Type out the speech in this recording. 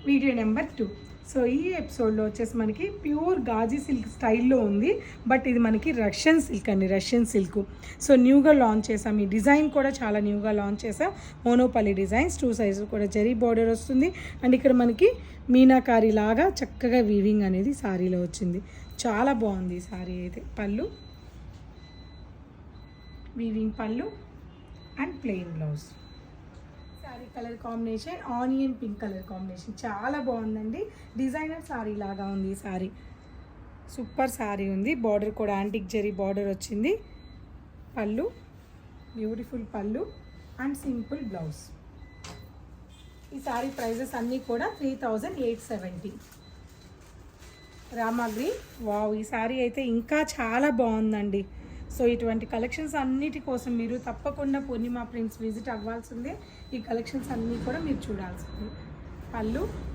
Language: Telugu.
Video number 2. సో ఈ ఎపిసోడ్లో వచ్చేసి మనకి ప్యూర్ గాజీ సిల్క్ స్టైల్లో ఉంది. బట్ ఇది మనకి రష్యన్ సిల్క్ అండి, రష్యన్ సిల్క్. సో న్యూగా లాంచ్ చేసాం. ఈ డిజైన్ కూడా చాలా న్యూగా లాంచ్ చేసాం. మోనోపల్లి డిజైన్స్ 2 సైజు కూడా జరీ బార్డర్ వస్తుంది. అండ్ ఇక్కడ మనకి మీనాకారి లాగా చక్కగా వీవింగ్ అనేది సారీలో వచ్చింది. చాలా బాగుంది ఈ సారీ అయితే. పళ్ళు, వీవింగ్ పళ్ళు and plain blouse. Sorry colour combination onion pink colour combination చాలా బాగుందండి. డిజైనర్ సారీ లాగా ఉంది ఈ సారీ. సూపర్ సారీ ఉంది. బార్డర్ కూడా యాంటిక్ జరీ బార్డర్ వచ్చింది. పళ్ళు, బ్యూటిఫుల్ పళ్ళు అండ్ సింపుల్ బ్లౌజ్. ఈ సారీ ప్రైజెస్ అన్నీ కూడా 3870. రామా గ్రీన్. వావ్, ఈ సారీ అయితే ఇంకా చాలా బాగుందండి. సో ఇటువంటి కలెక్షన్స్ అన్నిటి కోసం మీరు తప్పకుండా పూర్ణిమ ప్రింట్స్ విజిట్ అవ్వాల్సిందే. ఈ కలెక్షన్స్ అన్నీ కూడా మీరు చూడాల్సిందే. పళ్ళు,